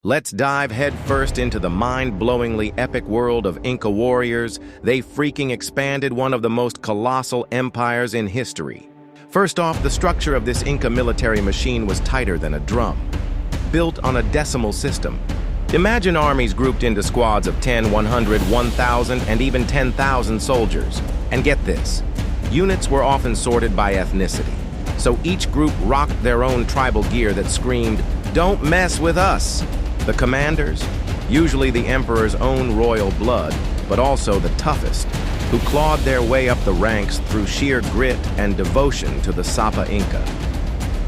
Let's dive headfirst into the mind-blowingly epic world of Inca warriors. They freaking expanded one of the most colossal empires in history. First off, the structure of this Inca military machine was tighter than a drum, built on a decimal system. Imagine armies grouped into squads of 10, 100, 1,000, and even 10,000 soldiers. And get this, units were often sorted by ethnicity. So each group rocked their own tribal gear that screamed, "Don't mess with us!" The commanders, usually the emperor's own royal blood, but also the toughest, who clawed their way up the ranks through sheer grit and devotion to the Sapa Inca.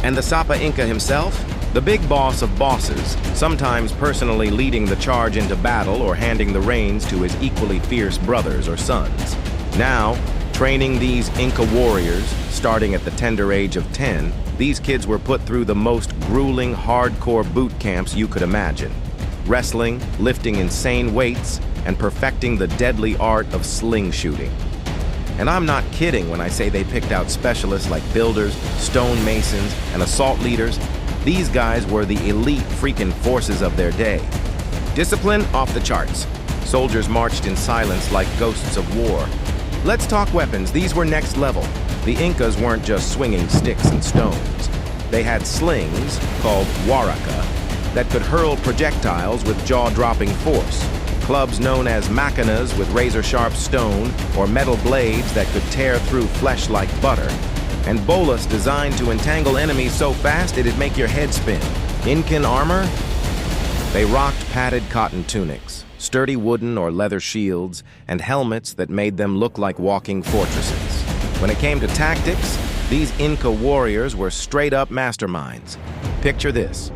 And the Sapa Inca himself? The big boss of bosses, sometimes personally leading the charge into battle or handing the reins to his equally fierce brothers or sons. Now, training these Inca warriors, starting at the tender age of 10, these kids were put through the most grueling, hardcore boot camps you could imagine. Wrestling, lifting insane weights, and perfecting the deadly art of sling shooting. And I'm not kidding when I say they picked out specialists like builders, stone masons, and assault leaders. These guys were the elite freaking forces of their day. Discipline off the charts. Soldiers marched in silence like ghosts of war. Let's talk weapons. These were next level. The Incas weren't just swinging sticks and stones. They had slings, called waraka, that could hurl projectiles with jaw-dropping force, clubs known as macanas with razor-sharp stone, or metal blades that could tear through flesh like butter, and bolas designed to entangle enemies so fast it'd make your head spin. Incan armor? They rocked padded cotton tunics, sturdy wooden or leather shields, and helmets that made them look like walking fortresses. When it came to tactics, these Inca warriors were straight-up masterminds. Picture this: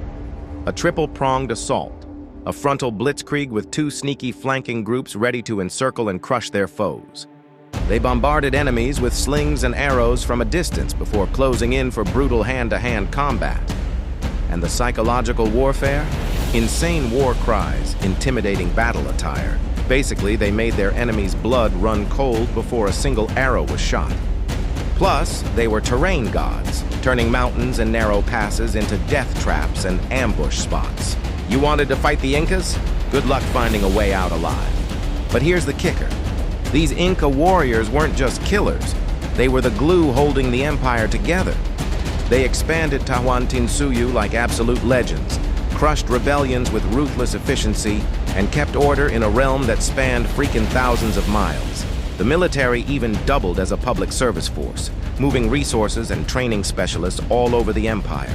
a triple-pronged assault, a frontal blitzkrieg with two sneaky flanking groups ready to encircle and crush their foes. They bombarded enemies with slings and arrows from a distance before closing in for brutal hand-to-hand combat. And the psychological warfare? Insane war cries, intimidating battle attire. Basically, they made their enemies' blood run cold before a single arrow was shot. Plus, they were terrain gods, turning mountains and narrow passes into death traps and ambush spots. You wanted to fight the Incas? Good luck finding a way out alive. But here's the kicker. These Inca warriors weren't just killers. They were the glue holding the empire together. They expanded Tahuantinsuyu like absolute legends, crushed rebellions with ruthless efficiency, and kept order in a realm that spanned freaking thousands of miles. The military even doubled as a public service force, moving resources and training specialists all over the empire.